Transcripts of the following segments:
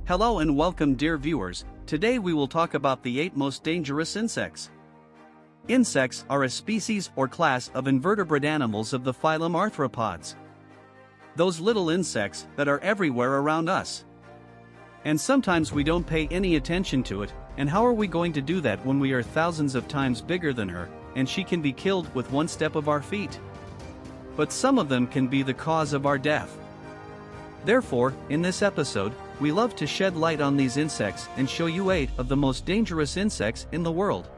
Hello and welcome, dear viewers. Today we will talk about the 8 most dangerous insects. Insects are a species or class of invertebrate animals of the phylum arthropods. Those little insects that are everywhere around us. And sometimes we don't pay any attention to it, and how are we going to do that when we are thousands of times bigger than her, and she can be killed with one step of our feet? But some of them can be the cause of our death. Therefore, in this episode, we love to shed light on these insects and show you 8 of the most dangerous insects in the world.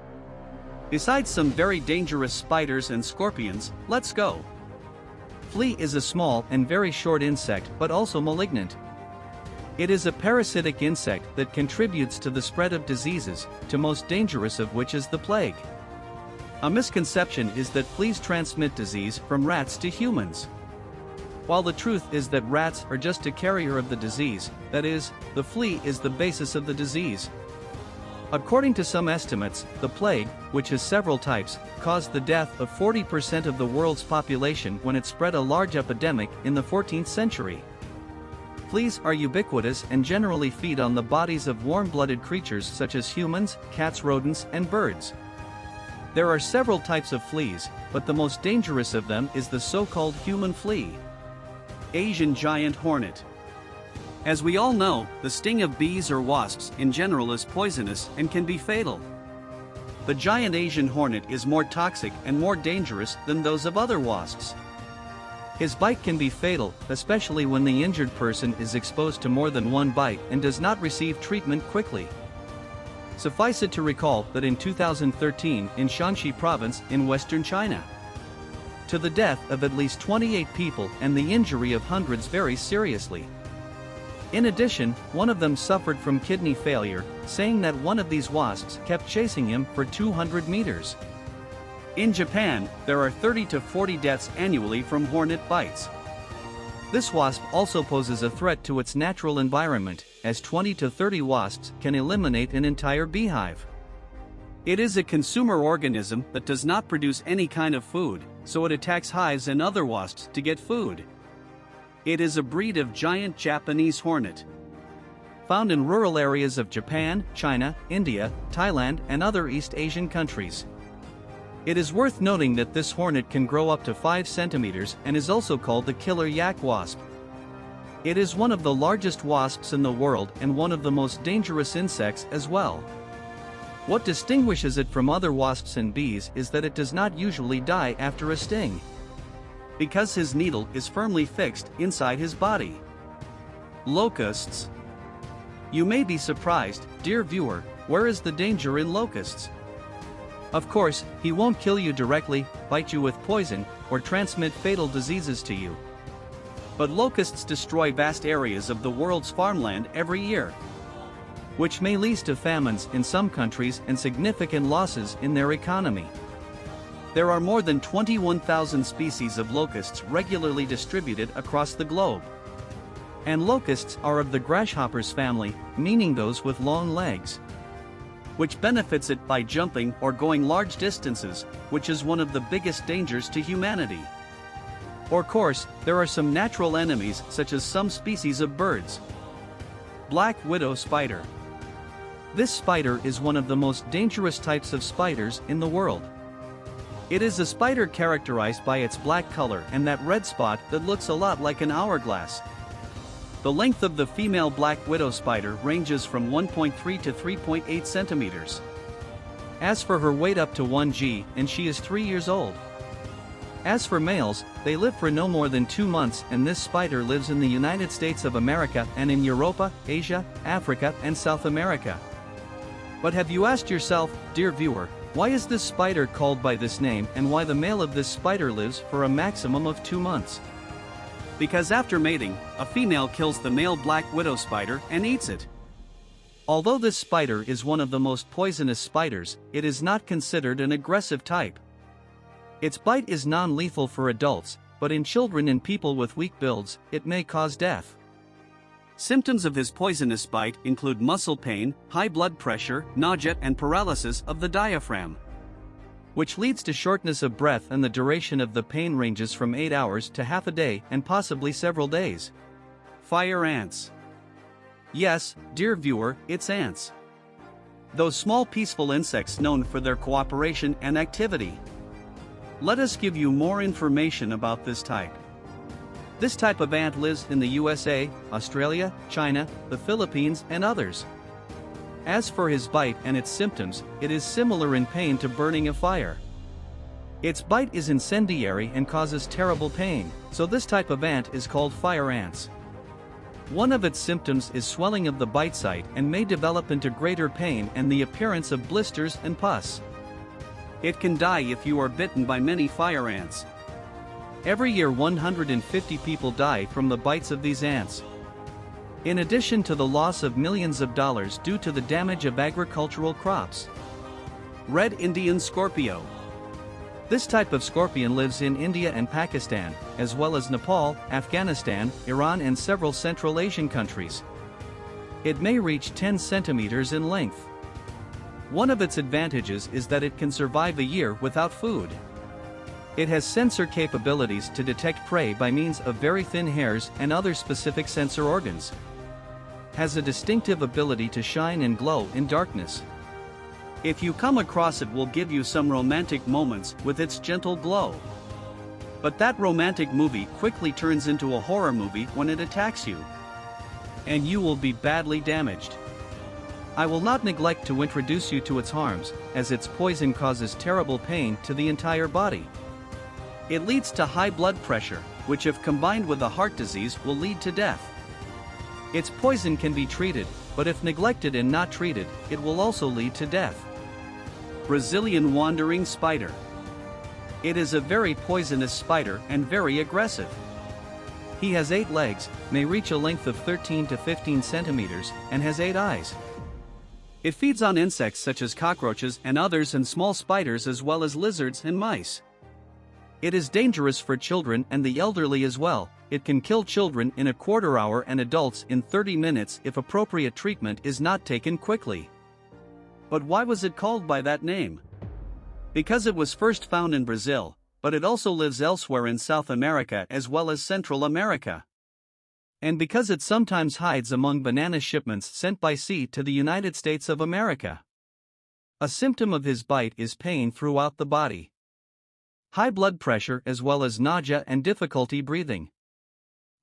Besides some very dangerous spiders and scorpions, let's go. Flea is a small and very short insect but also malignant. It is a parasitic insect that contributes to the spread of diseases, to most dangerous of which is the plague. A misconception is that fleas transmit disease from rats to humans. While the truth is that rats are just a carrier of the disease, that is, the flea is the basis of the disease. According to some estimates, the plague, which has several types, caused the death of 40% of the world's population when it spread a large epidemic in the 14th century. Fleas are ubiquitous and generally feed on the bodies of warm-blooded creatures such as humans, cats, rodents, and birds. There are several types of fleas, but the most dangerous of them is the so-called human flea. Asian giant hornet. As we all know, the sting of bees or wasps in general is poisonous and can be fatal. The giant Asian hornet is more toxic and more dangerous than those of other wasps. His bite can be fatal, especially when the injured person is exposed to more than one bite and does not receive treatment quickly. Suffice it to recall that in 2013 in Shanxi province in western China, to the death of at least 28 people and the injury of hundreds very seriously. In addition, one of them suffered from kidney failure, saying that one of these wasps kept chasing him for 200 meters. In Japan, there are 30 to 40 deaths annually from hornet bites. This wasp also poses a threat to its natural environment, as 20 to 30 wasps can eliminate an entire beehive. It is a consumer organism that does not produce any kind of food, so it attacks hives and other wasps to get food. It is a breed of giant Japanese hornet, found in rural areas of Japan, China, India, Thailand, and other East Asian countries. It is worth noting that this hornet can grow up to 5 centimeters and is also called the killer yak wasp. It is one of the largest wasps in the world and one of the most dangerous insects as well. What distinguishes it from other wasps and bees is that it does not usually die after a sting, because his needle is firmly fixed inside his body. Locusts. You may be surprised, dear viewer, where is the danger in locusts? Of course, he won't kill you directly, bite you with poison, or transmit fatal diseases to you. But locusts destroy vast areas of the world's farmland every year, which may lead to famines in some countries and significant losses in their economy. There are more than 21,000 species of locusts regularly distributed across the globe. And locusts are of the grasshoppers family, meaning those with long legs, which benefits it by jumping or going large distances, which is one of the biggest dangers to humanity. Of course, there are some natural enemies such as some species of birds. Black widow spider. This spider is one of the most dangerous types of spiders in the world. It is a spider characterized by its black color and that red spot that looks a lot like an hourglass. The length of the female black widow spider ranges from 1.3 to 3.8 centimeters. As for her weight, up to 1 g, and she is 3 years old. As for males, they live for no more than 2 months, and this spider lives in the United States of America and in Europa, Asia, Africa, and South America. But have you asked yourself, dear viewer, why is this spider called by this name and why the male of this spider lives for a maximum of 2 months? Because after mating, a female kills the male black widow spider and eats it. Although this spider is one of the most poisonous spiders, it is not considered an aggressive type. Its bite is non-lethal for adults, but in children and people with weak builds, it may cause death. Symptoms of his poisonous bite include muscle pain, high blood pressure, nausea, and paralysis of the diaphragm, which leads to shortness of breath, and the duration of the pain ranges from 8 hours to half a day and possibly several days. Fire ants. Yes, dear viewer, it's ants. Those small peaceful insects known for their cooperation and activity. Let us give you more information about this type. This type of ant lives in the USA, Australia, China, the Philippines, and others. As for his bite and its symptoms, it is similar in pain to burning a fire. Its bite is incendiary and causes terrible pain, so this type of ant is called fire ants. One of its symptoms is swelling of the bite site and may develop into greater pain and the appearance of blisters and pus. It can die if you are bitten by many fire ants. Every year 150 people die from the bites of these ants. In addition to the loss of millions of dollars due to the damage of agricultural crops. Red Indian Scorpio. This type of scorpion lives in India and Pakistan, as well as Nepal, Afghanistan, Iran and several Central Asian countries. It may reach 10 centimeters in length. One of its advantages is that it can survive a year without food. It has sensor capabilities to detect prey by means of very thin hairs and other specific sensor organs. Has a distinctive ability to shine and glow in darkness. If you come across it, will give you some romantic moments with its gentle glow. But that romantic movie quickly turns into a horror movie when it attacks you. And you will be badly damaged. I will not neglect to introduce you to its harms, as its poison causes terrible pain to the entire body. It leads to high blood pressure, which if combined with a heart disease will lead to death. Its poison can be treated, but if neglected and not treated, it will also lead to death. Brazilian wandering spider. It is a very poisonous spider and very aggressive. He has 8 legs, may reach a length of 13 to 15 centimeters, and has 8 eyes. It feeds on insects such as cockroaches and others and small spiders as well as lizards and mice. It is dangerous for children and the elderly as well. It can kill children in a quarter hour and adults in 30 minutes if appropriate treatment is not taken quickly. But why was it called by that name? Because it was first found in Brazil, but it also lives elsewhere in South America as well as Central America. And because it sometimes hides among banana shipments sent by sea to the United States of America. A symptom of his bite is pain throughout the body. High blood pressure as well as nausea and difficulty breathing.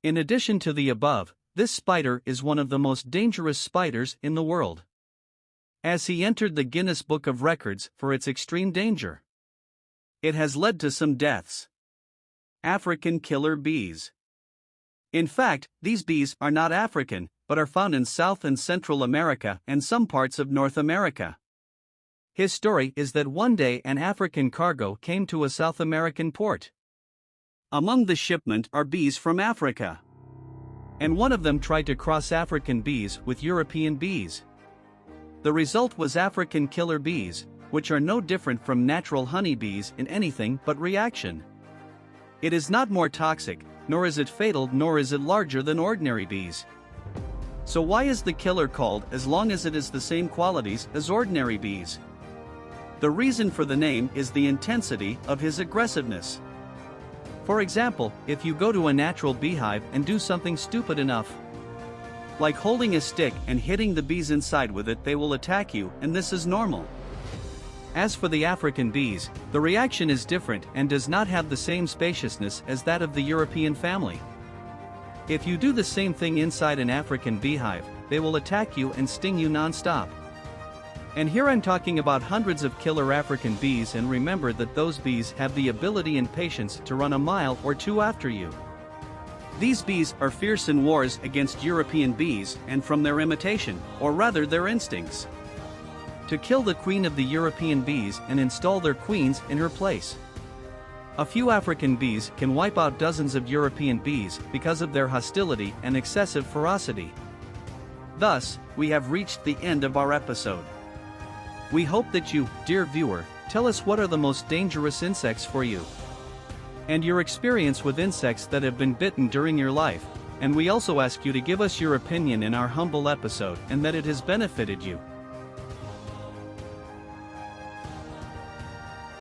In addition to the above, this spider is one of the most dangerous spiders in the world, as he entered the Guinness Book of Records for its extreme danger. It has led to some deaths. African killer bees. In fact, these bees are not African, but are found in South and Central America and some parts of North America. His story is that one day an African cargo came to a South American port. Among the shipment are bees from Africa. And one of them tried to cross African bees with European bees. The result was African killer bees, which are no different from natural honeybees in anything but reaction. It is not more toxic, nor is it fatal, nor is it larger than ordinary bees. So why is the killer called as long as it is the same qualities as ordinary bees? The reason for the name is the intensity of his aggressiveness. For example, if you go to a natural beehive and do something stupid enough, like holding a stick and hitting the bees inside with it, they will attack you, and this is normal. As for the African bees, the reaction is different and does not have the same spaciousness as that of the European family. If you do the same thing inside an African beehive, they will attack you and sting you non-stop. And here I'm talking about hundreds of killer African bees, and remember that those bees have the ability and patience to run a mile or two after you. These bees are fierce in wars against European bees and from their imitation, or rather their instincts, to kill the queen of the European bees and install their queens in her place. A few African bees can wipe out dozens of European bees because of their hostility and excessive ferocity. Thus, we have reached the end of our episode. We hope that you, dear viewer, tell us what are the most dangerous insects for you, and your experience with insects that have been bitten during your life, and we also ask you to give us your opinion in our humble episode and that it has benefited you.